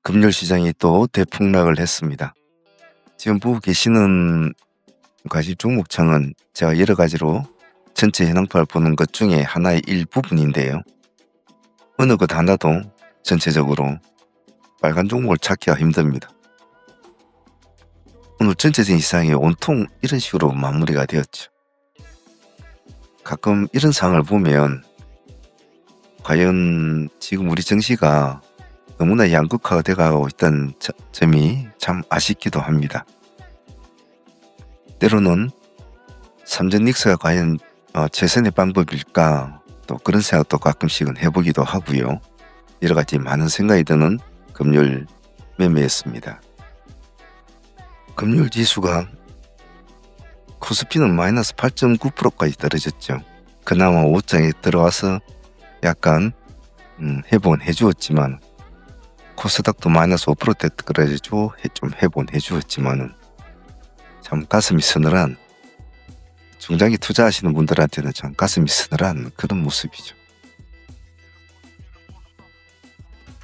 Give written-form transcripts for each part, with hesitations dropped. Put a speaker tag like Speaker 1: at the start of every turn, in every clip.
Speaker 1: 금요일 시장이 또 대폭락을 했습니다. 지금 보고 계시는 과시 종목창은 제가 여러 가지로 전체 현황파를 보는 것 중에 하나의 일부분인데요. 어느 것 하나도 전체적으로 빨간 종목을 찾기가 힘듭니다. 오늘 전체적인 시장이 온통 이런 식으로 마무리가 되었죠. 가끔 이런 상황을 보면 과연 지금 우리 증시가 너무나 양극화가 되어가고 있다는 점이 참 아쉽기도 합니다. 때로는 삼전 닉스가 과연 최선의 방법일까, 또 그런 생각도 가끔씩은 해보기도 하고요. 여러 가지 많은 생각이 드는 금요일 매매였습니다. 금요일 지수가 코스피는 마이너스 8.9%까지 떨어졌죠. 그나마 5장에 들어와서 약간 회복은 해주었지만, 코스닥도 마이너스 5%대까지 좀 회복은 해주었지만은 참 가슴이 서늘한, 중장기 투자하시는 분들한테는 참 가슴이 서늘한 그런 모습이죠.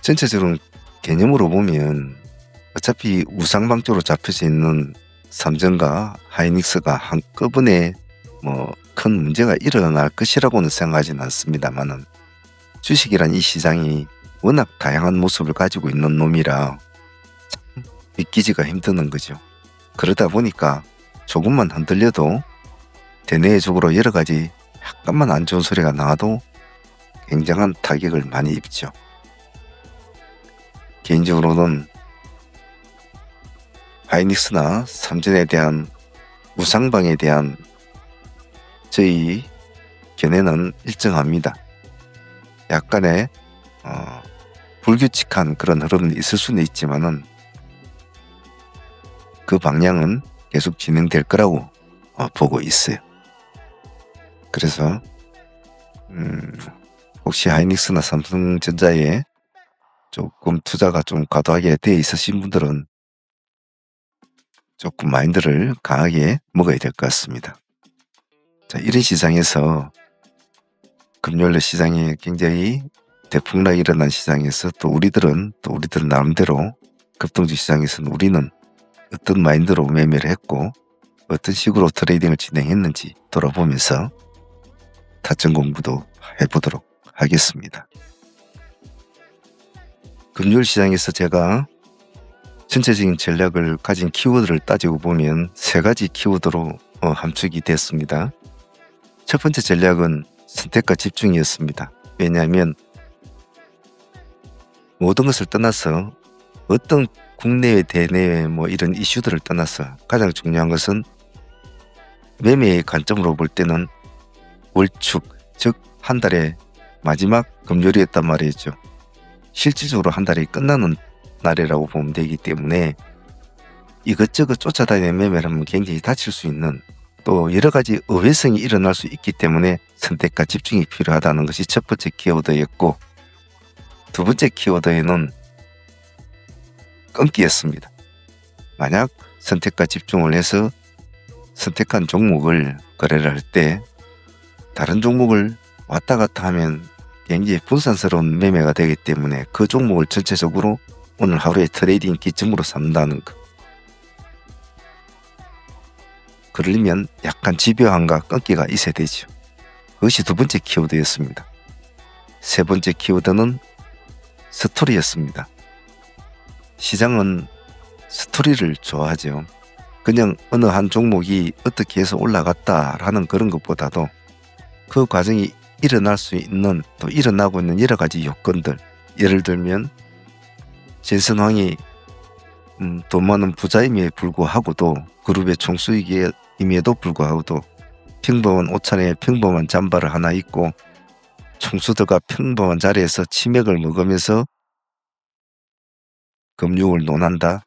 Speaker 1: 전체적으로 개념으로 보면 어차피 우상방조로 잡혀져 있는 삼성과 하이닉스가 한꺼번에 큰 문제가 일어날 것이라고는 생각하지는 않습니다만은, 주식이란 이 시장이 워낙 다양한 모습을 가지고 있는 놈이라 참 믿기지가 힘드는 거죠. 그러다 보니까 조금만 흔들려도 대내적으로 여러 가지 약간만 안 좋은 소리가 나와도 굉장한 타격을 많이 입죠. 개인적으로는 하이닉스나 삼전에 대한 우상방에 대한 저희 견해는 일정합니다. 약간의 불규칙한 그런 흐름이 있을 수는 있지만은 그 방향은 계속 진행될 거라고 보고 있어요. 그래서 혹시 하이닉스나 삼성전자에 조금 투자가 좀 과도하게 돼 있으신 분들은 조금 마인드를 강하게 먹어야 될 것 같습니다. 자, 이런 시장에서 금요일 시장이 굉장히 대폭락이 일어난 시장에서 또 우리들은 나름대로 급등주 시장에서는 우리는 어떤 마인드로 매매를 했고 어떤 식으로 트레이딩을 진행했는지 돌아보면서 타점 공부도 해보도록 하겠습니다. 금요일 시장에서 제가 전체적인 전략을 가진 키워드를 따지고 보면 세 가지 키워드로 함축이 됐습니다. 첫 번째 전략은 선택과 집중이었습니다. 왜냐하면 모든 것을 떠나서 어떤 국내외 대내외 이런 이슈들을 떠나서 가장 중요한 것은 매매의 관점으로 볼 때는 월축, 즉 한 달의 마지막 금요일이었단 말이죠. 실질적으로 한 달이 끝나는 날이라고 보면 되기 때문에 이것저것 쫓아다니는 매매를 하면 굉장히 다칠 수 있는, 또 여러 가지 의외성이 일어날 수 있기 때문에 선택과 집중이 필요하다는 것이 첫 번째 키워드였고, 두 번째 키워드에는 끊기였습니다. 만약 선택과 집중을 해서 선택한 종목을 거래를 할 때 다른 종목을 왔다 갔다 하면 굉장히 분산스러운 매매가 되기 때문에 그 종목을 전체적으로 오늘 하루의 트레이딩 기점으로 삼는다는 것. 그러려면 약간 집요함과 끊기가 있어야 되죠. 그것이 두 번째 키워드였습니다. 세 번째 키워드는 스토리였습니다. 시장은 스토리를 좋아하죠. 그냥 어느 한 종목이 어떻게 해서 올라갔다라는 그런 것보다도 그 과정이 일어날 수 있는, 또 일어나고 있는 여러 가지 요건들, 예를 들면 진선황이 돈 많은 부자임에 불구하고도, 그룹의 총수익임에도 불구하고도 평범한 옷차림에 평범한 잠바를 하나 입고 총수들과 평범한 자리에서 치맥을 먹으면서 금융을 논한다.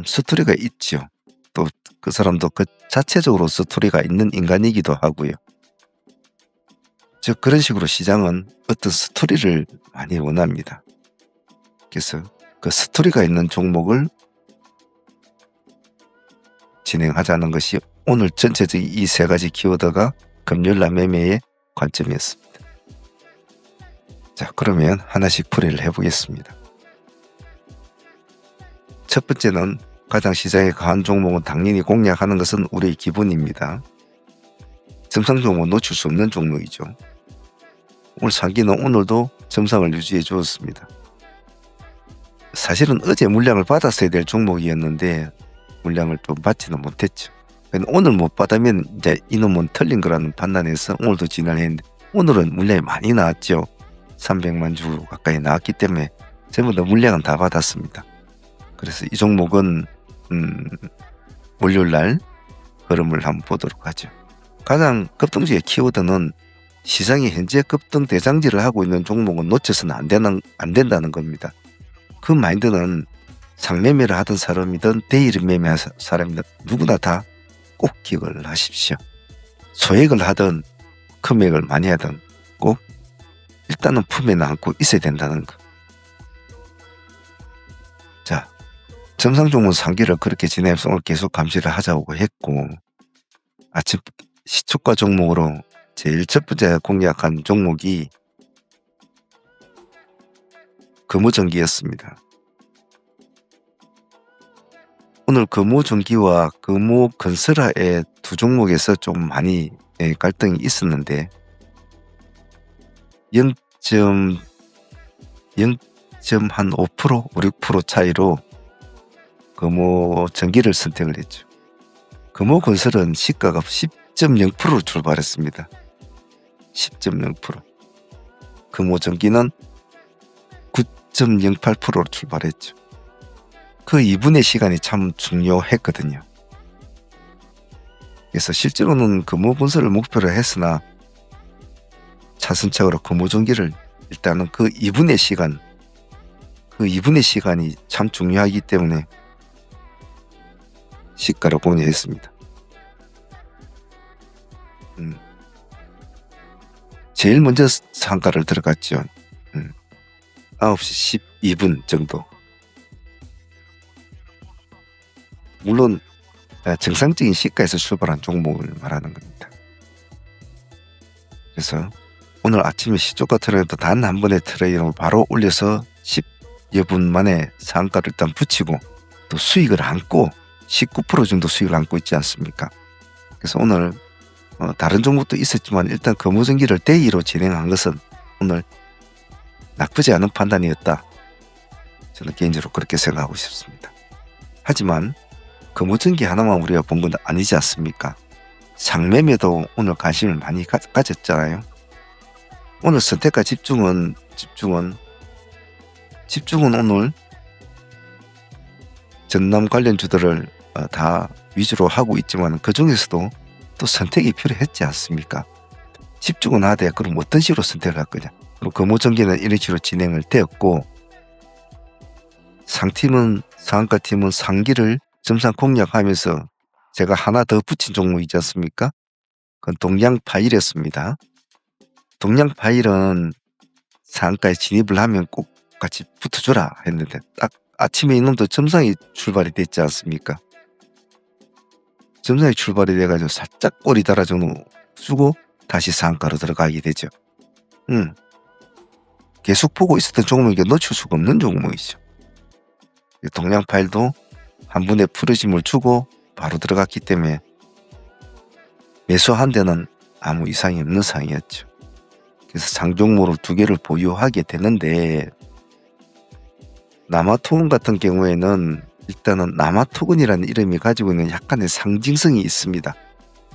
Speaker 1: 스토리가 있죠. 또 그 사람도 그 자체적으로 스토리가 있는 인간이기도 하고요. 즉 그런 식으로 시장은 어떤 스토리를 많이 원합니다. 그래서 그 스토리가 있는 종목을 진행하자는 것이 오늘 전체적인 이 세 가지 키워드가 금요일날 매매의 관점이었습니다. 자, 그러면 하나씩 풀이를 해보겠습니다. 첫 번째는 가장 시장에 강한 종목은 당연히 공략하는 것은 우리의 기본입니다. 점상 종목은 놓칠 수 없는 종목이죠. 오늘 상기는 오늘도 점상을 유지해 주었습니다. 사실은 어제 물량을 받았어야 될 종목이었는데 물량을 또 받지는 못했죠. 오늘 못 받으면 이제 이놈은 틀린 거라는 판단에서 오늘도 진행을 했는데 오늘은 물량이 많이 나왔죠. 300만 주 가까이 나왔기 때문에 전부 다 물량은 다 받았습니다. 그래서 이 종목은 월요일날 흐름을 한번 보도록 하죠. 가장 급등주의 키워드는 시장이 현재 급등 대장질을 하고 있는 종목은 놓쳐서는 안 된다는 겁니다. 그 마인드는 상매매를 하던 사람이든 대일 매매하는 사람이든 누구나 다 꼭 기억을 하십시오. 소액을 하든 금액을 많이 하든 꼭 일단은 품에 안고 있어야 된다는 거. 자, 점상종목 상기를 그렇게 지내면서 오늘 계속 감시를 하자고 했고, 아침 시초가 종목으로 제일 첫 번째 공략한 종목이 금호전기였습니다. 오늘 금호전기와 금호건설화의 두 종목에서 좀 많이 갈등이 있었는데 0.5%, 5% 차이로 금호전기를 선택을 했죠. 금호건설은 시가가 10.0%로 출발했습니다. 10.0%. 금호전기는 9.08%로 출발했죠. 그 2분의 시간이 참 중요했거든요. 그래서 실제로는 금호건설을 목표로 했으나 차선책으로 금호전기를 일단은 그 2분의 시간이 참 중요하기 때문에 시가로 공략했습니다. 제일 먼저 상가를 들어갔죠. 9시 12분 정도. 물론 정상적인 시가에서 출발한 종목을 말하는 겁니다. 그래서 오늘 아침에 시초가 트레이도 단 한 번의 트레이를 바로 올려서 10여 분 만에 상가를 일단 붙이고 또 수익을 안고 19% 정도 수익을 안고 있지 않습니까? 그래서 오늘 다른 종목도 있었지만 일단 금호전기를 대의로 진행한 것은 오늘 나쁘지 않은 판단이었다. 저는 개인적으로 그렇게 생각하고 싶습니다. 하지만 금호전기 하나만 우리가 본 건 아니지 않습니까? 상매매도 오늘 관심을 많이 가졌잖아요. 오늘 선택과 집중은 오늘 전남 관련주들을 다 위주로 하고 있지만 그 중에서도 또 선택이 필요했지 않습니까? 집중은 하되 그럼 어떤 식으로 선택을 할 거냐? 그리고 금호전기는 이런 식으로 진행을 되었고 상한가팀은 상기를 점상 공략하면서 제가 하나 더 붙인 종목이지 않습니까? 그건 동양파일이었습니다. 동양파일은 상한가에 진입을 하면 꼭 같이 붙어줘라 했는데 딱 아침에 이놈도 점상이 출발이 됐지 않습니까? 점상이 출발이 돼가지고 살짝 꼬리 달아주고 다시 상한가로 들어가게 되죠. 계속 보고 있었던 종목이 놓칠 수가 없는 종목이죠. 동양파일도 한 번에 풀어짐을 주고 바로 들어갔기 때문에 매수한 데는 아무 이상이 없는 상이었죠. 그래서 상종목을 2개를 보유하게 되는데 남아토건 같은 경우에는 일단은 남아토건이라는 이름이 가지고 있는 약간의 상징성이 있습니다.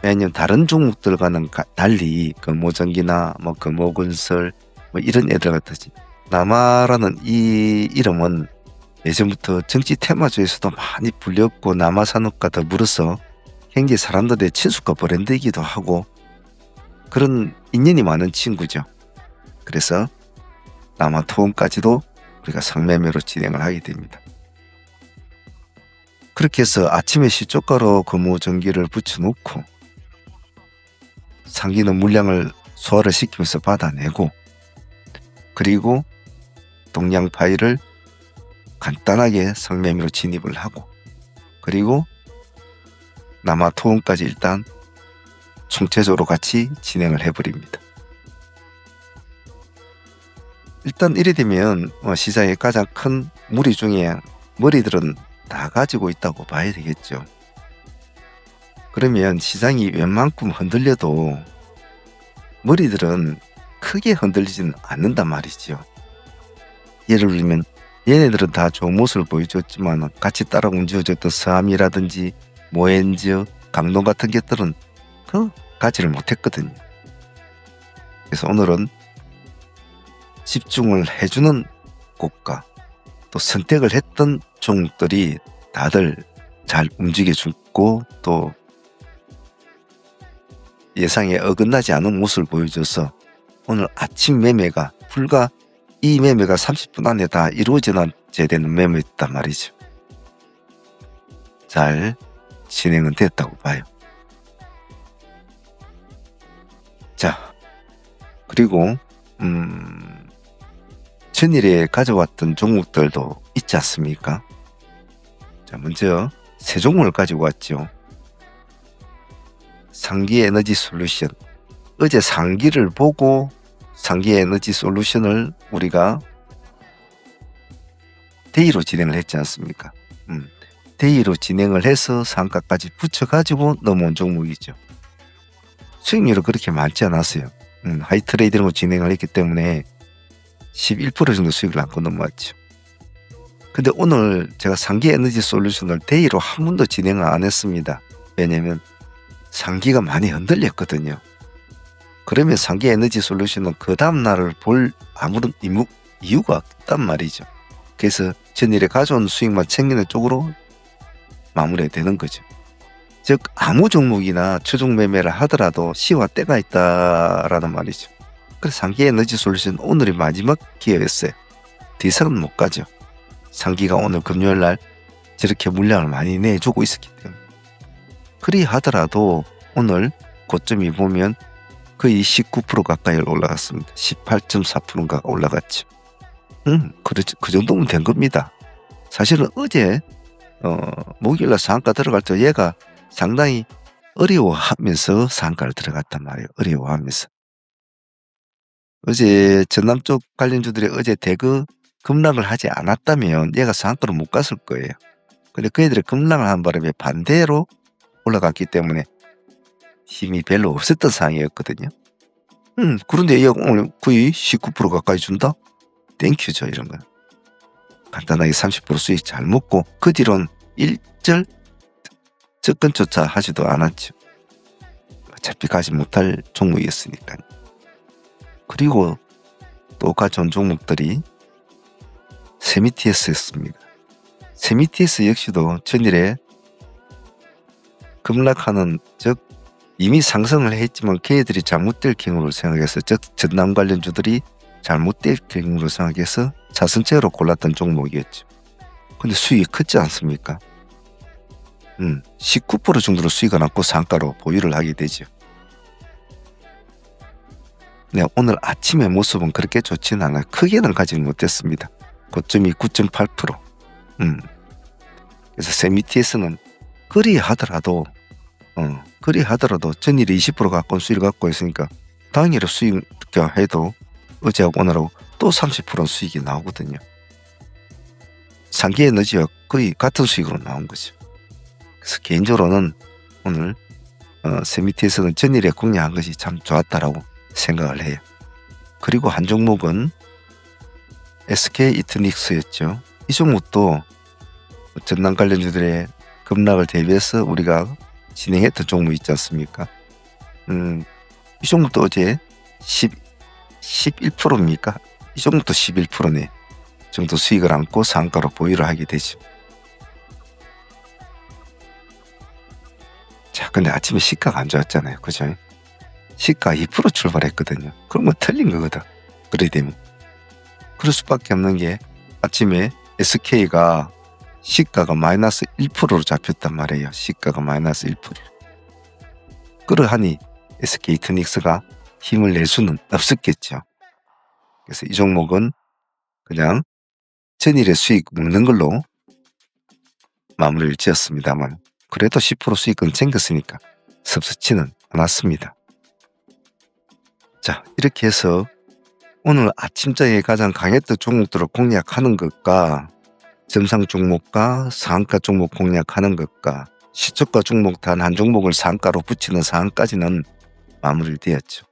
Speaker 1: 왜냐하면 다른 종목들과는 달리 금호전기나 금호건설 이런 애들 같듯이 남아라는 이 이름은 예전부터 정치 테마주에서도 많이 불렸고 남아산업과 더불어서 현재 사람들의 친숙한 브랜드이기도 하고 그런 인연이 많은 친구죠. 그래서 남아토건까지도 우리가 상매매로 진행을 하게 됩니다. 그렇게 해서 아침에 시초가로 금호전기를 붙여놓고 상기는 물량을 소화를 시키면서 받아내고 그리고 동양파일을 간단하게 상매매로 진입을 하고 그리고 남아토건까지 일단 총체적으로 같이 진행을 해버립니다. 일단 이래 되면 시장의 가장 큰 무리 중에 머리들은 다 가지고 있다고 봐야 되겠죠. 그러면 시장이 웬만큼 흔들려도 머리들은 크게 흔들리지는 않는단 말이죠. 예를 들면 얘네들은 다 좋은 모습을 보여줬지만 같이 따라 움직여줬던 서암이라든지 모엔즈, 강동 같은 것들은 그 가지를 못했거든요. 그래서 오늘은 집중을 해주는 고가, 또 선택을 했던 종목들이 다들 잘 움직여주고 또 예상에 어긋나지 않은 모습을 보여줘서 오늘 아침 매매가 불과 이 매매가 30분 안에 다 이루어져야 되는 매매였단 말이죠. 잘 진행은 됐다고 봐요. 자, 그리고 전일에 가져왔던 종목들도 있지 않습니까? 자, 먼저 세 종목을 가지고 왔죠. 상기에너지솔루션. 어제 상기를 보고 상기에너지솔루션을 우리가 데이로 진행을 했지 않습니까? 데이로 진행을 해서 상가까지 붙여가지고 넘어온 종목이죠. 수익률은 그렇게 많지 않았어요. 하이트레이딩으로 진행을 했기 때문에 11% 정도 수익을 안고 넘어왔죠. 근데 오늘 제가 상기에너지솔루션을 데이로 한 번도 진행을 안 했습니다. 왜냐면 상기가 많이 흔들렸거든요. 그러면 상기에너지솔루션은 그 다음날을 볼 아무런 이유가 없단 말이죠. 그래서 전일에 가져온 수익만 챙기는 쪽으로 마무리가 되는 거죠. 즉 아무 종목이나 추종 매매를 하더라도 시와 때가 있다라는 말이죠. 그래서 상기에너지솔루션 오늘이 마지막 기회였어요. 더 이상은 못 가죠. 상기가 오늘 금요일날 저렇게 물량을 많이 내주고 있었기 때문에. 그리 하더라도 오늘 고점이 보면 거의 19% 가까이 올라갔습니다. 18.4%가 올라갔죠. 그 정도면 된 겁니다. 사실은 어제 목요일날 상한가 들어갈 때 얘가 상당히 어려워하면서 상한가를 들어갔단 말이에요. 어려워하면서. 어제 전남 쪽 관련주들이 어제 대거 급락을 하지 않았다면 얘가 상한가로 못 갔을 거예요. 근데 그 애들이 급락을 한 바람에 반대로 올라갔기 때문에 힘이 별로 없었던 상황이었거든요. 그런데 얘가 오늘 거의 19% 가까이 준다? 땡큐죠, 이런 건. 간단하게 30% 수익 잘 먹고 그 뒤로는 일절 접근조차 하지도 않았죠. 어차피 가지 못할 종목이었으니까요. 그리고 또 가져온 종목들이 세미티에스였습니다. 세미티에스 역시도 전일에 급락하는, 즉 이미 상승을 했지만 걔들이 잘못될 경우를 생각해서, 즉 전남 관련주들이 잘못될 경우를 생각해서 차선책으로 골랐던 종목이었죠. 근데 수익이 크지 않습니까? 19% 정도로 수익을 안고 상가로 보유를 하게 되죠. 네, 오늘 아침의 모습은 그렇게 좋지는 않아요. 크게는 가지 못했습니다. 고점이 9.8%. 그래서 세미티에스는 그리 하더라도 전일에 20% 가까운 수익을 갖고 있으니까 당일에 수익 해도 어제하고 오늘하고 또 30% 수익이 나오거든요. 상기에너지와 거의 같은 수익으로 나온 거죠. 그래서 개인적으로는 오늘 세미티에서는 전일에 공략한 것이 참 좋았다라고 생각을 해요. 그리고 한 종목은 SK 이트닉스였죠. 이 종목도 전남 관련주들의 급락을 대비해서 우리가 진행했던 종목 있지 않습니까? 이 종목도 어제 11%입니까? 이 종목도 11%네 정도 수익을 안고 상가로 보유를 하게 되죠. 자, 근데 아침에 시가가 안 좋았잖아요. 그죠? 시가 2% 출발했거든요. 그러면 틀린 거거든. 그래 되면. 그럴 수밖에 없는 게 아침에 SK가 시가가 마이너스 1%로 잡혔단 말이에요. 시가가 마이너스 1%. 그러하니 SK 이트닉스가 힘을 낼 수는 없었겠죠. 그래서 이 종목은 그냥 전일의 수익 먹는 걸로 마무리를 지었습니다만 그래도 10% 수익은 챙겼으니까 섭섭치는 않았습니다. 자, 이렇게 해서 오늘 아침장에 가장 강했던 종목들을 공략하는 것과 점상 종목과 상한가 종목 공략하는 것과 시초가 종목 단 한 종목을 상한가로 붙이는 상한까지는 마무리되었죠.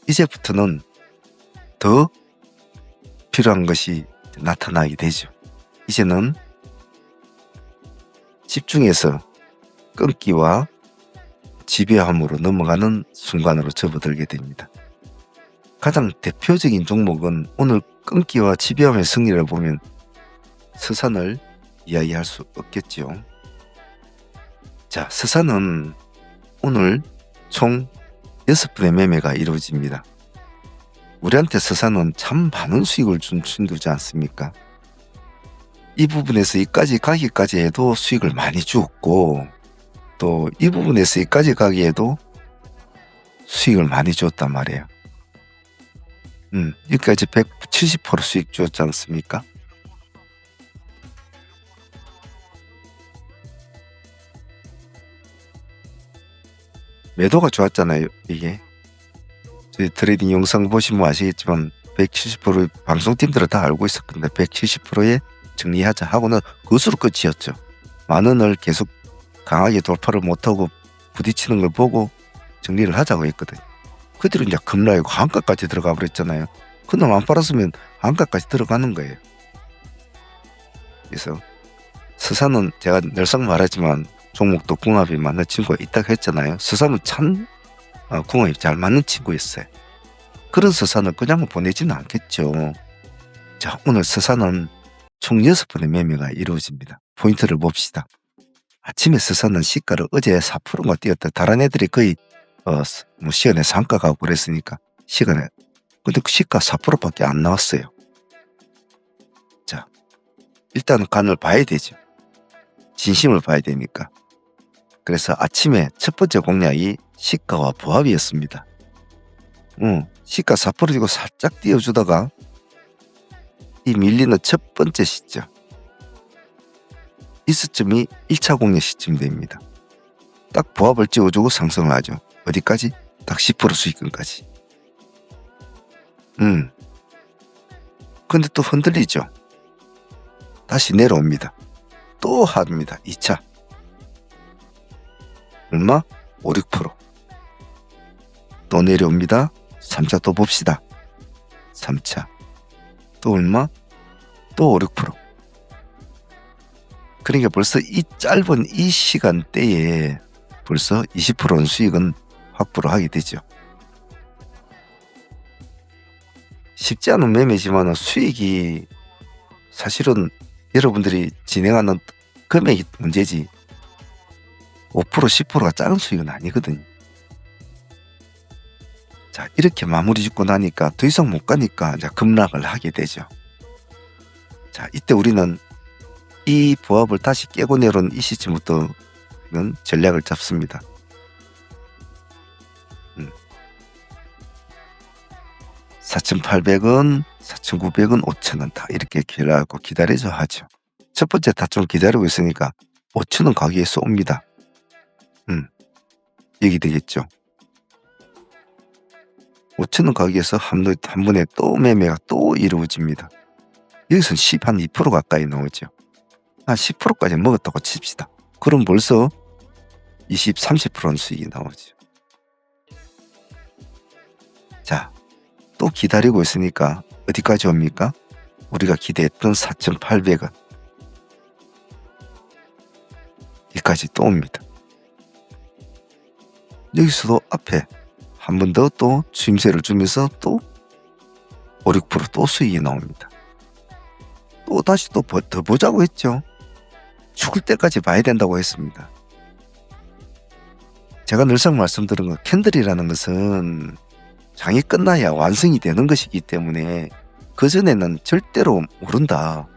Speaker 1: 이제부터는 더 필요한 것이 나타나게 되죠. 이제는 집중해서 끊기와 지배함으로 넘어가는 순간으로 접어들게 됩니다. 가장 대표적인 종목은 오늘 끊기와 지배함의 승리를 보면 서산을 이야기할 수 없겠죠. 자, 서산은 오늘 총 6분의 매매가 이루어집니다. 우리한테 서산은 참 많은 수익을 준 친구지 않습니까? 이 부분에서 이까지 가기까지 해도 수익을 많이 주었고, 또 이 부분에서 이까지 가기에도 수익을 많이 주었단 말이에요. 여기까지 170% 수익 주었지 않습니까? 매도가 좋았잖아요, 이게. 저희 트레이딩 영상 보시면 아시겠지만 170% 방송팀들은 다 알고 있었는데 170%에 정리하자 하고는 그것으로 끝이었죠. 만 원을 계속 강하게 돌파를 못하고 부딪히는 걸 보고 정리를 하자고 했거든요. 그들은 이제 급락이고 한가까지 들어가 버렸잖아요. 그놈 안 팔았으면 한가까지 들어가는 거예요. 그래서 서산은 제가 늘상 말하지만 종목도 궁합이 맞는 친구가 있다고 했잖아요. 서산은 참 궁합이 잘 맞는 친구였어요. 그런 서산을 그냥 보내지는 않겠죠. 자, 오늘 서산은 총 6번의 매매가 이루어집니다. 포인트를 봅시다. 아침에 서산은 시가를 어제 4%가 뛰었다. 다른 애들이 거의 시간에 상가 가고 그랬으니까 시간에 근데 그 시가 4%밖에 안 나왔어요. 자, 일단은 간을 봐야 되죠. 진심을 봐야 되니까. 그래서 아침에 첫 번째 공략이 시가와 부합이었습니다. 시가 4% 지고 살짝 띄워주다가 이 밀리는 첫 번째 시점, 이 시점이 1차 공략 시점이 됩니다. 딱 부합을 찍어주고 상승을 하죠. 어디까지? 딱 10% 수익금까지. 근데 또 흔들리죠. 다시 내려옵니다. 또 합니다. 2차. 얼마? 5, 6%. 또 내려옵니다. 3차 또 봅시다. 3차. 또 얼마? 또 5, 6%. 그러니까 벌써 이 짧은 이 시간대에 벌써 20%는 수익은 확보를 하게 되죠. 쉽지 않은 매매지만 수익이 사실은 여러분들이 진행하는 금액이 문제지 5% 10%가 작은 수익은 아니거든요. 자, 이렇게 마무리 짓고 나니까 더 이상 못 가니까 이제 급락을 하게 되죠. 자, 이때 우리는 이 부합을 다시 깨고 내려온 이 시점부터는 전략을 잡습니다. 4,800원, 4,900원, 5,000원 다 이렇게 기다리고 기다려줘 하죠. 첫 번째 타점 기다리고 있으니까 5,000원 가격에서 옵니다. 여기 되겠죠. 5,000원 가격에서 한 번에 또 매매가 또 이루어집니다. 여기서는 2% 가까이 나오죠. 한 10%까지 먹었다고 칩시다. 그럼 벌써 20, 30%는 수익이 나오죠. 자, 또 기다리고 있으니까 어디까지 옵니까? 우리가 기대했던 4,800원. 여기까지 또 옵니다. 여기서도 앞에 한 번 더 또 추임새를 주면서 또 5, 6%또 수익이 나옵니다. 또 다시 또 더 보자고 했죠. 죽을 때까지 봐야 된다고 했습니다. 제가 늘상 말씀드린 거 캔들이라는 것은 장이 끝나야 완성이 되는 것이기 때문에 그전에는 절대로 모른다.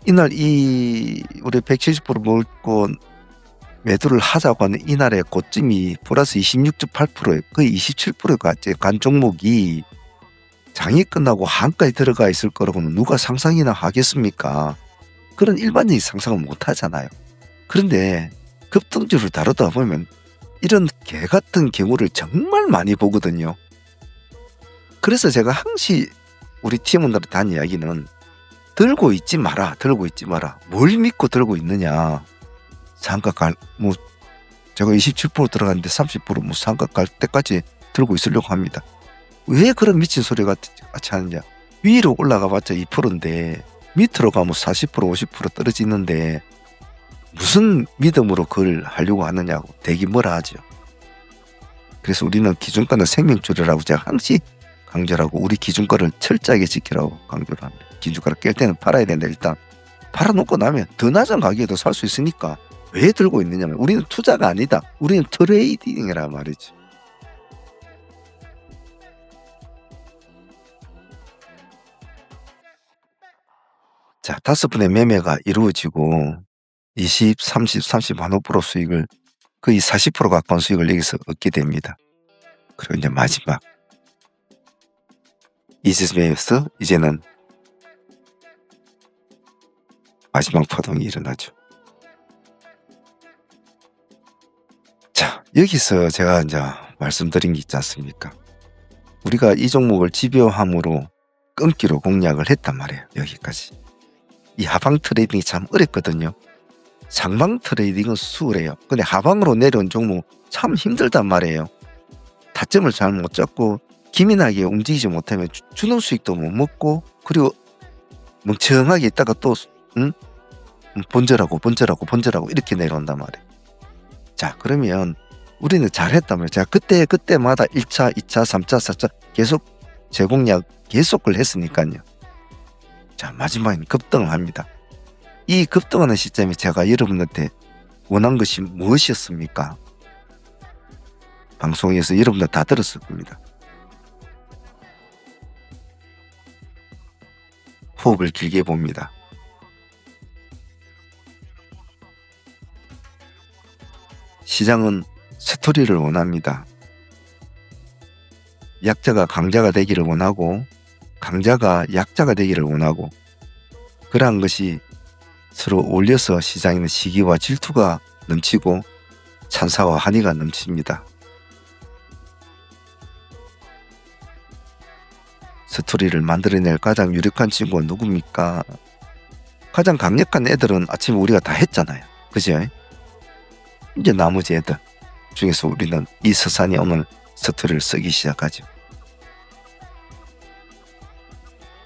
Speaker 1: 이날 우리 170% 먹고 매도를 하자고 하는 이날의 고점이 플러스 26.8%에 거의 27%가 간 종목이 장이 끝나고 한가에 들어가 있을 거라고는 누가 상상이나 하겠습니까? 그런 일반적인 상상을 못 하잖아요. 그런데 급등주를 다루다 보면 이런 개 같은 경우를 정말 많이 보거든요. 그래서 제가 항시 우리 팀원들한테 한 이야기는 들고 있지 마라. 들고 있지 마라. 뭘 믿고 들고 있느냐. 상가 뭐 제가 27% 들어갔는데 30% 뭐 상가 갈 때까지 들고 있으려고 합니다. 왜 그런 미친 소리 같이 하느냐. 위로 올라가봤자 2%인데 밑으로 가면 40% 50% 떨어지는데 무슨 믿음으로 그걸 하려고 하느냐고 되게 뭐라 하죠. 그래서 우리는 기준가는 생명줄이라고 제가 항상 강조를 하고 우리 기준가를 철저하게 지키라고 강조를 합니다. 기준가를 깰 때는 팔아야 된다. 일단 팔아놓고 나면 더 낮은 가격에도 살 수 있으니까 왜 들고 있느냐면 우리는 투자가 아니다. 우리는 트레이딩이란 말이지. 자, 5번의 매매가 이루어지고 20, 30, 35% 수익을 거의 40% 가까운 수익을 여기서 얻게 됩니다. 그리고 이제 마지막 이즈메에서 이제는 마지막 파동이 일어나죠. 자, 여기서 제가 이제 말씀드린 게 있지 않습니까? 우리가 이 종목을 집요함으로 끊기로 공략을 했단 말이에요. 여기까지. 이 하방 트레이딩이 참 어렵거든요. 상방 트레이딩은 수월해요. 근데 하방으로 내려온 종목 참 힘들단 말이에요. 타점을 잘 못 잡고 기민하게 움직이지 못하면 주는 수익도 못 먹고 그리고 멍청하게 있다가 또 본절하고 이렇게 내려온단 말이에요. 자, 그러면 우리는 잘했단 말이에요. 제가 그때마다 1차, 2차, 3차, 4차 계속 재공략 계속을 했으니까요. 자, 마지막에는 급등을 합니다. 이 급등하는 시점에 제가 여러분한테 원한 것이 무엇이었습니까? 방송에서 여러분들 다 들었을 겁니다. 호흡을 길게 봅니다. 시장은 스토리를 원합니다. 약자가 강자가 되기를 원하고 강자가 약자가 되기를 원하고 그러한 것이 서로 어울려서 시장에는 시기와 질투가 넘치고 찬사와 한의가 넘칩니다. 스토리를 만들어낼 가장 유력한 친구가 누굽니까? 가장 강력한 애들은 아침에 우리가 다 했잖아요. 그죠? 이제 나머지 애들 중에서 우리는 이 서산이 오늘 스토리를 쓰기 시작하죠.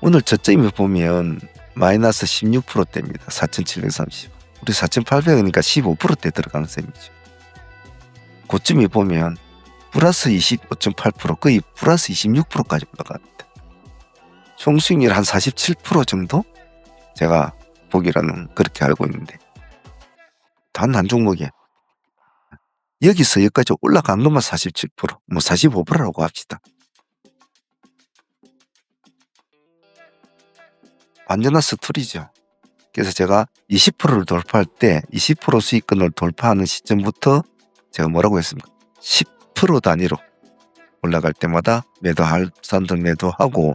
Speaker 1: 오늘 저점을 보면 마이너스 16%대입니다. 4,730. 우리 4,800이니까 15%대 들어가는 셈이죠. 고점이 보면 플러스 25.8% 거의 플러스 26%까지 올라갑니다. 총 수익률 한 47% 정도? 제가 보기로는 그렇게 알고 있는데 단 한 종목에 여기서 여기까지 올라간 것만 47%, 뭐 45%라고 합시다. 완전한 스토리죠. 그래서 제가 20%를 돌파할 때 20% 수익권을 돌파하는 시점부터 제가 뭐라고 했습니까? 10% 단위로 올라갈 때마다 매도할 사람들 매도하고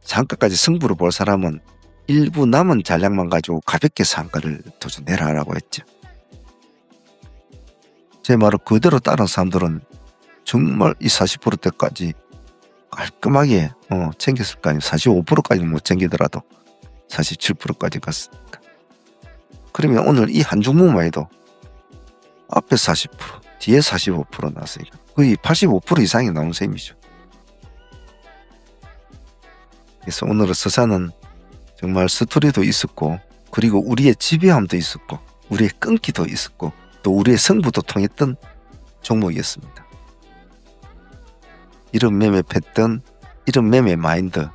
Speaker 1: 상가까지 승부를 볼 사람은 일부 남은 잔량만 가지고 가볍게 상가를 도전해라라고 했죠. 제 말을 그대로 따른 사람들은 정말 이 40%대까지 깔끔하게 챙겼을 거 아니에요. 45%까지는 못 챙기더라도 47%까지 갔으니까. 그러면 오늘 이 한 종목만 해도 앞에 40%, 뒤에 45% 나왔으니까 거의 85% 이상이 나온 셈이죠. 그래서 오늘의 서사는 정말 스토리도 있었고 그리고 우리의 지배함도 있었고 우리의 끊기도 있었고 또 우리의 승부도 통했던 종목이었습니다. 이런 매매 패턴, 이런 매매 마인드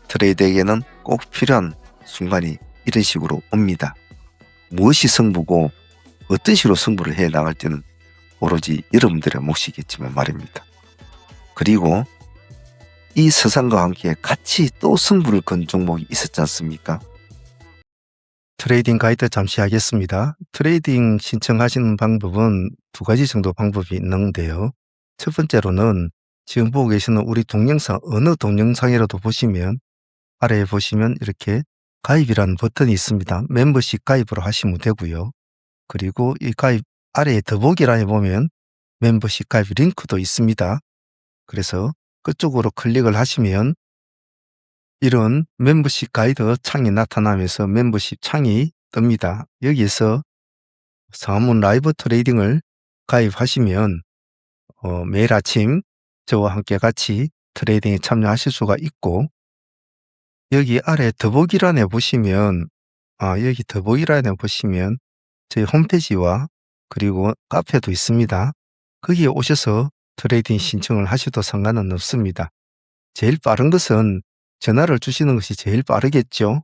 Speaker 1: 트레이드에게는 꼭 필요한 순간이 이런 식으로 옵니다. 무엇이 승부고 어떤 식으로 승부를 해 나갈 때는 오로지 여러분들의 몫이겠지만 말입니다. 그리고 이 서상과 함께 같이 또 승부를 건 종목이 있었지 않습니까? 트레이딩 가이드 잠시 하겠습니다. 트레이딩 신청하시는 방법은 2가지 정도 방법이 있는데요. 첫 번째로는 지금 보고 계시는 우리 동영상 어느 동영상이라도 보시면 아래에 보시면 이렇게 가입이라는 버튼이 있습니다. 멤버십 가입으로 하시면 되고요. 그리고 이 가입 아래에 더보기란에 보면 멤버십 가입 링크도 있습니다. 그래서 그쪽으로 클릭을 하시면 이런 멤버십 가이드 창이 나타나면서 멤버십 창이 뜹니다. 여기에서 상암문 라이브 트레이딩을 가입하시면 매일 아침 저와 함께 같이 트레이딩에 참여하실 수가 있고, 여기 아래 더보기란에 보시면 여기 더보기란에 보시면 저희 홈페이지와 그리고 카페도 있습니다. 거기에 오셔서 트레이딩 신청을 하셔도 상관은 없습니다. 제일 빠른 것은 전화를 주시는 것이 제일 빠르겠죠.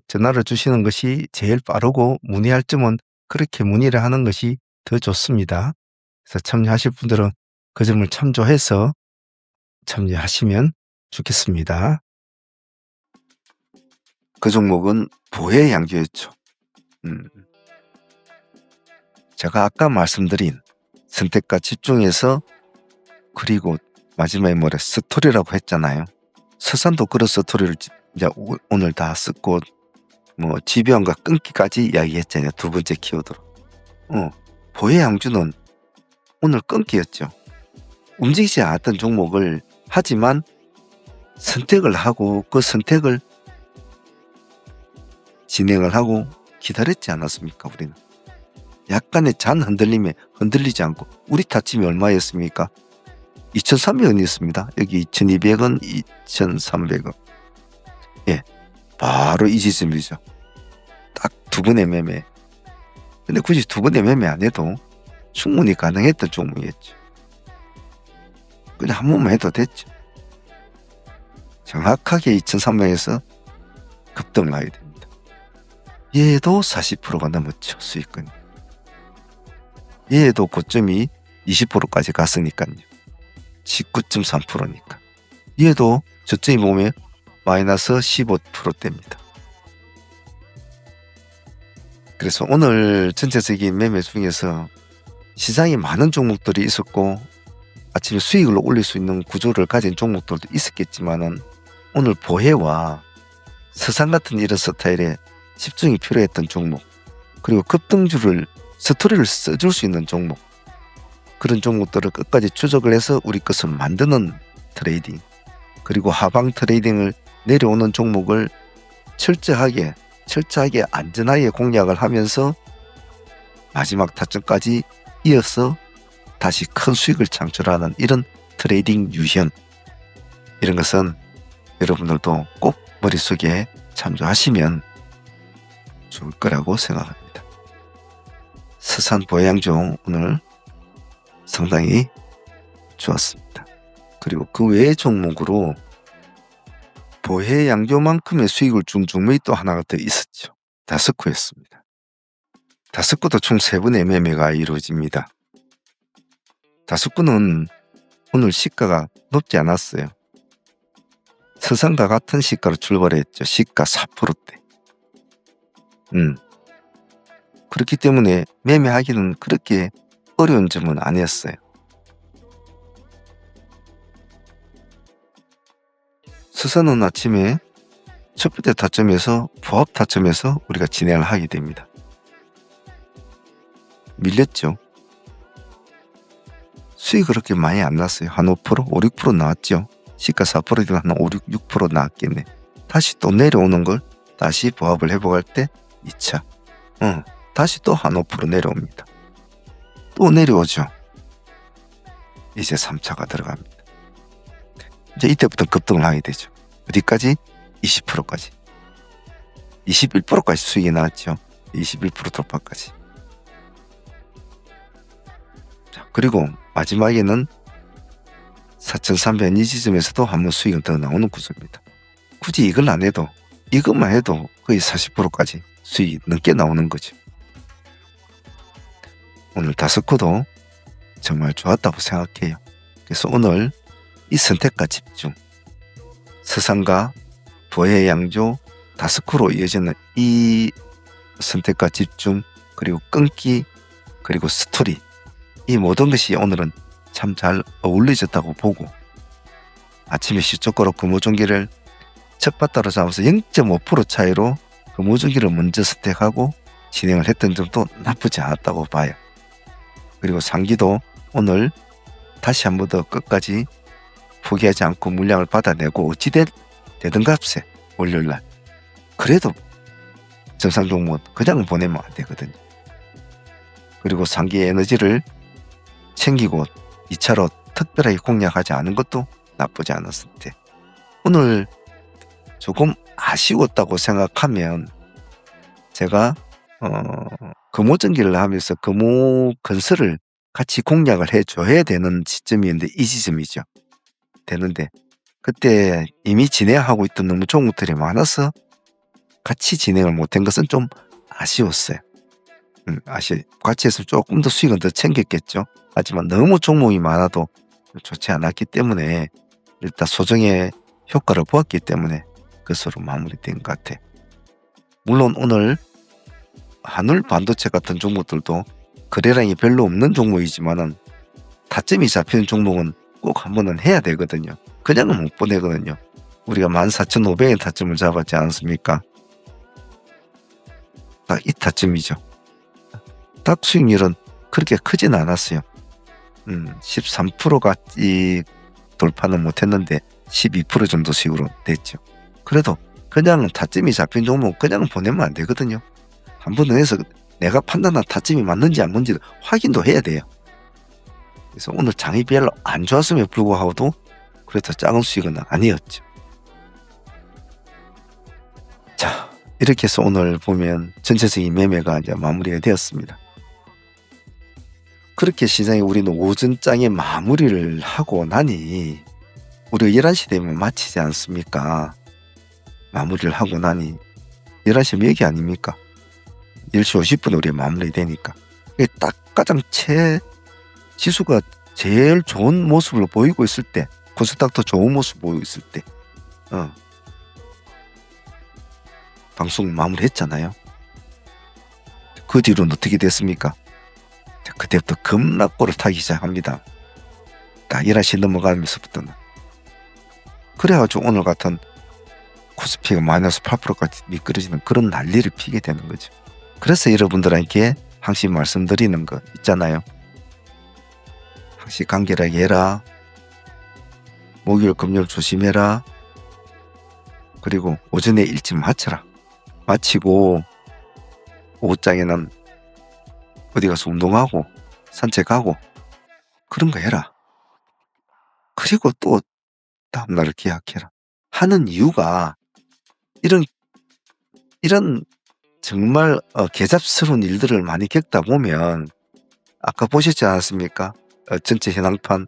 Speaker 1: 전화를 주시는 것이 제일 빠르고, 문의할 점은 그렇게 문의를 하는 것이 더 좋습니다. 그래서 참여하실 분들은 그 점을 참조해서 참여하시면 좋겠습니다. 그 종목은 보혜양조였죠. 제가 아까 말씀드린 선택과 집중해서, 그리고 마지막에 스토리라고 했잖아요. 서산도 그런 스토리를 이제 오늘 다 썼고, 지배원과 끊기까지 이야기했잖아요. 두 번째 키워드로. 보혜양주는 오늘 끊기였죠. 움직이지 않았던 종목을 하지만 선택을 하고, 그 선택을 진행을 하고 기다렸지 않았습니까? 우리는 약간의 잔 흔들림에 흔들리지 않고, 우리 타점이 얼마였습니까? 2,300원이었습니다. 여기 2,200원, 2,300원. 예, 바로 이 지점이죠. 딱 두 번의 매매. 근데 굳이 두 번의 매매 안 해도 충분히 가능했던 종목이었죠. 그냥 한 번만 해도 됐죠. 정확하게 2,300원에서 급등을 하게 됩니다. 얘도 40%가 넘었죠. 수익금이. 얘도 고점이 20%까지 갔으니까요. 19.3%니까. 얘도 저점이 보면 마이너스 15%대입니다. 그래서 오늘 전체적인 매매 중에서 시장에 많은 종목들이 있었고, 아침에 수익을 올릴 수 있는 구조를 가진 종목들도 있었겠지만은, 오늘 보혜와 서산 같은 이런 스타일의 집중이 필요했던 종목, 그리고 급등주를 스토리를 써줄 수 있는 종목, 그런 종목들을 끝까지 추적을 해서 우리 것을 만드는 트레이딩, 그리고 하방 트레이딩을 내려오는 종목을 철저하게 안전하게 공략을 하면서 마지막 타점까지 이어서 다시 큰 수익을 창출하는 이런 트레이딩 유형, 이런 것은 여러분들도 꼭 머릿속에 참조하시면 좋을 거라고 생각합니다. 서산 보혜양조 오늘 상당히 좋았습니다. 그리고 그 외의 종목으로 보혜양조만큼의 수익을 준 종목이 또 하나가 더 있었죠. 다스코였습니다. 다스코도 총 3번의 매매가 이루어집니다. 다스코는 오늘 시가가 높지 않았어요. 서산과 같은 시가로 출발했죠. 시가 4%대. 그렇기 때문에 매매하기는 그렇게 어려운 점은 아니었어요. 서산은 아침에 첫 번째 타점에서 부합 타점에서 우리가 진행을 하게 됩니다. 밀렸죠. 수익이 그렇게 많이 안 났어요. 한 5%, 5, 6% 나왔죠. 시가 4%든 한 5, 6% 나왔겠네. 다시 또 내려오는 걸 다시 부합을 회복할 때 2차. 다시 또 한 5% 내려옵니다. 또 내려오죠. 이제 3차가 들어갑니다. 이제 이때부터 급등을 하게 되죠. 어디까지? 20%까지. 21%까지 수익이 나왔죠. 21% 돌파까지. 자, 그리고 마지막에는 4,300원 이 지점에서도 한번 수익은 더 나오는 구조입니다. 굳이 이걸 안 해도, 이것만 해도 거의 40%까지 수익이 넘게 나오는 거죠. 오늘 다스코도 정말 좋았다고 생각해요. 그래서 오늘 이 선택과 집중, 서산과 보혜양조, 다스코로 이어지는 이 선택과 집중, 그리고 끊기, 그리고 스토리, 이 모든 것이 오늘은 참 잘 어울려졌다고 보고, 아침에 시초가로 금호종기를 첫 바다로 잡아서 0.5% 차이로 금호종기를 먼저 선택하고 진행을 했던 점도 나쁘지 않았다고 봐요. 그리고 상기도 오늘 다시 한 번 더 끝까지 포기하지 않고 물량을 받아내고, 어찌됐든 되던갑세 월요일날. 그래도 정상 종목은 그냥 보내면 안 되거든요. 그리고 상기 에너지를 챙기고 2차로 특별하게 공략하지 않은 것도 나쁘지 않았을 때, 오늘 조금 아쉬웠다고 생각하면 제가 금호전기를 하면서 금호 건설을 같이 공략을 해줘야 되는 시점이었는데, 이 시점이죠. 되는데 그때 이미 진행하고 있던 너무 종목들이 많아서 같이 진행을 못한 것은 좀 아쉬웠어요. 같이 해서 조금 더 수익은 더 챙겼겠죠. 하지만 너무 종목이 많아도 좋지 않았기 때문에 일단 소정의 효과를 보았기 때문에 그것으로 마무리된 것 같아. 물론 오늘 한울 반도체 같은 종목들도 거래량이 별로 없는 종목이지만은 타점이 잡히는 종목은 꼭 한번은 해야 되거든요. 그냥은 못 보내거든요. 우리가 14,500엔 타점을 잡았지 않습니까? 딱 이 타점이죠. 딱 수익률은 그렇게 크진 않았어요. 13%가 돌파는 못했는데 12% 정도 수익으로 됐죠. 그래도 그냥 타점이 잡힌 종목 그냥 보내면 안 되거든요. 한 번 더 해서 내가 판단한 타점이 맞는지 안 맞는지 확인도 해야 돼요. 그래서 오늘 장이 별로 안 좋았음에 불구하고도 그래도 작은 수익은 아니었죠. 자, 이렇게 해서 오늘 보면 전체적인 매매가 이제 마무리가 되었습니다. 그렇게 시장에 우리는 오전장에 마무리를 하고 나니 우리가 11시 되면 마치지 않습니까? 마무리를 하고 나니 11시 몇 개 아닙니까? 10시 50분에 우리가 마무리되니까 딱 가장 지수가 제일 좋은 모습을 보이고 있을 때, 코스닥도 좋은 모습 보이고 있을 때 방송 마무리했잖아요. 그 뒤로는 어떻게 됐습니까? 그때부터 급락고를 타기 시작합니다. 딱 11시 넘어가면서부터는. 그래가지고 오늘 같은 코스피가 마이너스 8%까지 미끄러지는 그런 난리를 피게 되는 거죠. 그래서 여러분들에게 항상 말씀드리는 거 있잖아요. 항상 간결하게 해라. 목요일 금요일 조심해라. 그리고 오전에 일찍 마쳐라. 마치고 오후장에는 어디 가서 운동하고 산책하고 그런 거 해라. 그리고 또 다음날을 기약해라 하는 이유가, 이런 정말 개잡스러운 일들을 많이 겪다 보면 아까 보셨지 않았습니까? 전체 현황판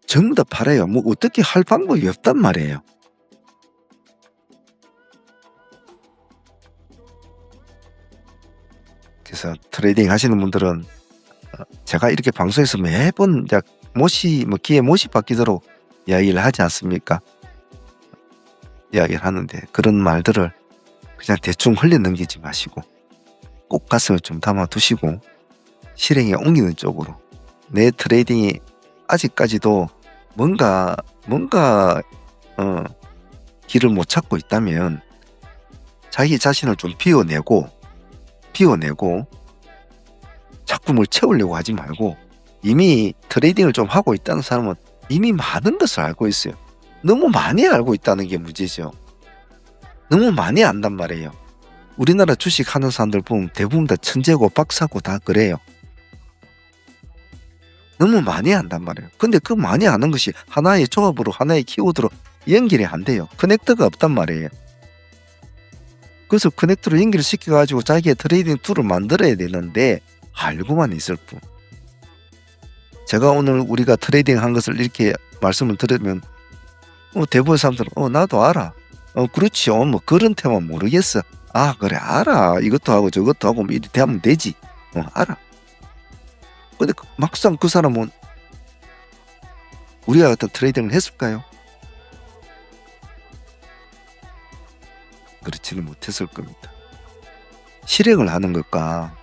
Speaker 1: 전부 다 팔아요. 뭐 어떻게 할 방법이 없단 말이에요. 그래서 트레이딩 하시는 분들은 제가 이렇게 방송에서 매번 귀에 못이 박히도록 이야기를 하지 않습니까? 이야기를 하는데 그런 말들을 그냥 대충 흘려넘기지 마시고 꼭 가슴에 좀 담아두시고 실행에 옮기는 쪽으로, 내 트레이딩이 아직까지도 뭔가 길을 못 찾고 있다면 자기 자신을 좀 비워내고 자꾸 뭘 채우려고 하지 말고, 이미 트레이딩을 좀 하고 있다는 사람은 이미 많은 것을 알고 있어요. 너무 많이 알고 있다는 게 문제죠. 너무 많이 안단 말이에요. 우리나라 주식 하는 사람들 보면 대부분 다 천재고 박사고 다 그래요. 너무 많이 안단 말이에요. 근데 그 많이 아는 것이 하나의 조합으로, 하나의 키워드로 연결이 안 돼요. 커넥터가 없단 말이에요. 그래서 커넥터로 연결을 시켜가지고 자기의 트레이딩 툴을 만들어야 되는데 알고만 있을 뿐. 제가 오늘 우리가 트레이딩 한 것을 이렇게 말씀을 들으면 대부분 사람들은 나도 알아. 그렇지. 뭐 그런 테만 모르겠어. 아 그래 알아. 이것도 하고 저것도 하고 뭐 이렇게 하면 되지. 알아. 근데 막상 그 사람은 우리가 어떤 트레이딩을 했을까요? 그렇지는 못했을 겁니다. 실행을 하는 것과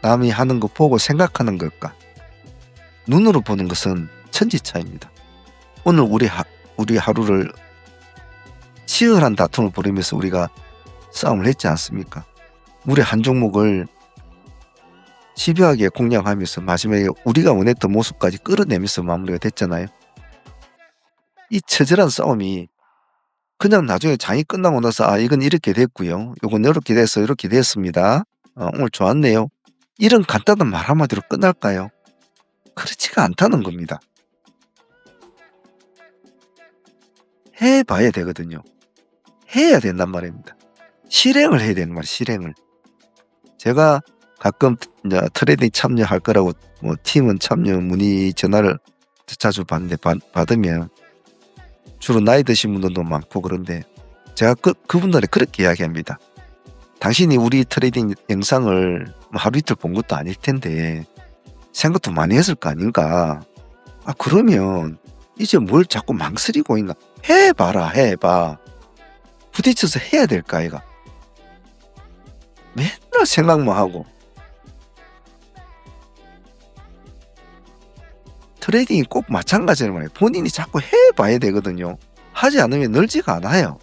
Speaker 1: 남이 하는 거 보고 생각하는 것과 눈으로 보는 것은 천지 차이입니다. 오늘 우리 하루를 치열한 다툼을 벌이면서 우리가 싸움을 했지 않습니까? 우리 한 종목을 집요하게 공략하면서 마지막에 우리가 원했던 모습까지 끌어내면서 마무리가 됐잖아요. 이 처절한 싸움이 그냥 나중에 장이 끝나고 나서 아 이건 이렇게 됐고요. 요건 이렇게 돼서 이렇게 됐습니다. 오늘 좋았네요. 이런 간단한 말 한마디로 끝날까요? 그렇지가 않다는 겁니다. 해봐야 되거든요. 해야 된단 말입니다. 실행을 해야 되는 말이에요. 실행을. 제가 가끔 이제 트레이딩 참여할 거라고 뭐 팀원 참여 문의 전화를 자주 받는데 받으면 주로 나이 드신 분들도 많고 그런데 제가 그분들이 그렇게 이야기합니다. 당신이 우리 트레이딩 영상을 하루 이틀 본 것도 아닐 텐데 생각도 많이 했을 거 아닌가. 그러면 이제 뭘 자꾸 망설이고 있나. 해봐라. 해봐. 부딪혀서 해야 될까 아이가. 맨날 생각만 하고. 트레이딩이 꼭 마찬가지란 말이에요. 본인이 자꾸 해봐야 되거든요. 하지 않으면 늘지가 않아요.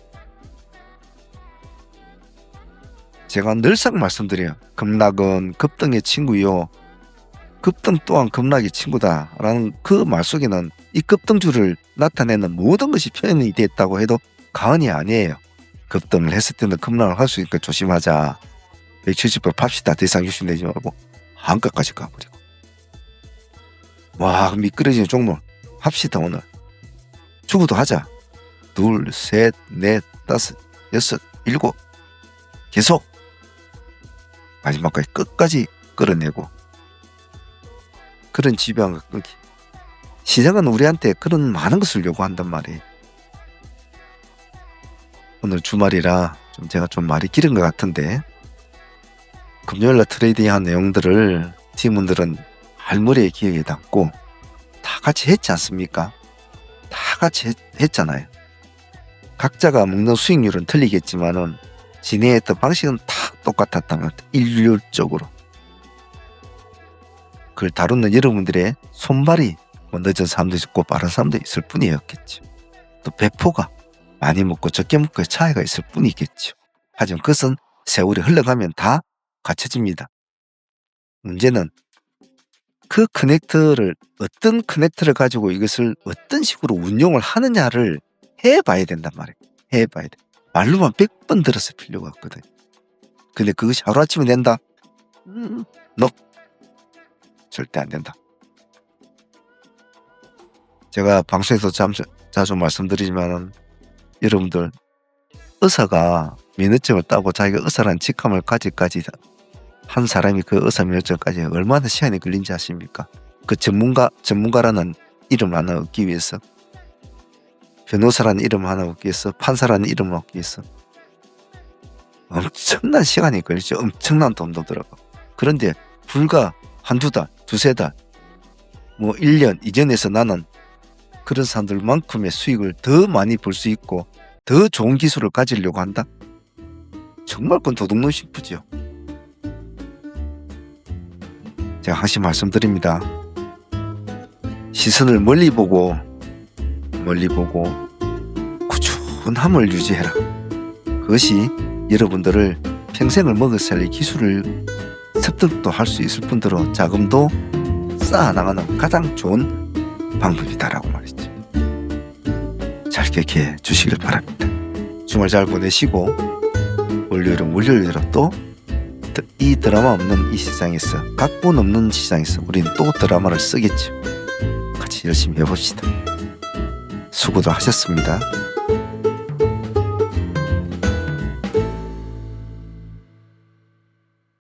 Speaker 1: 제가 늘상 말씀드려요. 급락은 급등의 친구요. 급등 또한 급락의 친구다 라는 그 말 속에는 이 급등주를 나타내는 모든 것이 표현이 됐다고 해도 과언이 아니에요. 급등을 했을 때는 급락을 할 수 있으니까 조심하자. 170% 팝시다. 더 이상 욕심내지 말고 한가까지 가버리고. 와 미끄러지는 종목 합시다. 오늘 죽어도 하자. 2, 3, 4, 5, 6, 7 계속 마지막까지 끝까지 끌어내고 그런 지배함과 끊기. 시장은 우리한테 그런 많은 것을 요구한단 말이에요. 오늘 주말이라 좀 제가 좀 말이 길은 것 같은데 금요일날 트레이딩한 내용들을 팀원들은 할머니의 기억에 담고 다 같이 했지 않습니까? 다 같이 했잖아요. 각자가 먹는 수익률은 틀리겠지만은 진행했던 방식은 다 똑같았다는 것 같아요. 일률적으로. 그걸 다루는 여러분들의 손발이 뭐 늦은 사람도 있고 빠른 사람도 있을 뿐이었겠죠. 또 배포가 많이 먹고 적게 먹고의 차이가 있을 뿐이겠죠. 하지만 그것은 세월이 흘러가면 다 갖춰집니다. 문제는 그 커넥터를 어떤 커넥터를 가지고 이것을 어떤 식으로 운용을 하느냐를 해봐야 된단 말이에요. 해봐야 돼. 말로만 100번 들었을 필요가 없거든요. 근데 그것이 하루아침에 된다? 절대 안 된다. 제가 방송에서 자주 말씀드리지만 여러분들 의사가 면허증을 따고 자기가 의사라는 직함을 가지기까지 한 사람이 그 의사 면허증까지 얼마나 시간이 걸린지 아십니까? 그 전문가라는 이름 하나 얻기 위해서, 변호사라는 이름 하나 얻기 위해서, 판사라는 이름을 얻기 위해서 엄청난 시간이 걸리죠. 엄청난 돈도 들어가고. 그런데 불과 한두 달, 두세 달, 뭐 1년 이전에서 나는 그런 사람들만큼의 수익을 더 많이 벌 수 있고 더 좋은 기술을 가지려고 한다? 정말 그건 도둑놈 싶으죠. 제가 항상 말씀드립니다. 시선을 멀리 보고 꾸준함을 유지해라. 그것이 여러분들을 평생을 먹여 살릴 기술을 습득도 할 수 있을 뿐더러 자금도 쌓아나가는 가장 좋은 방법이다라고 말이죠. 잘 기억해 주시길 바랍니다. 주말 잘 보내시고 월요일은 월요일대로 또 이 드라마 없는 이 시장에서, 각본 없는 시장에서 우리는 또 드라마를 쓰겠죠. 같이 열심히 해봅시다. 수고도 하셨습니다.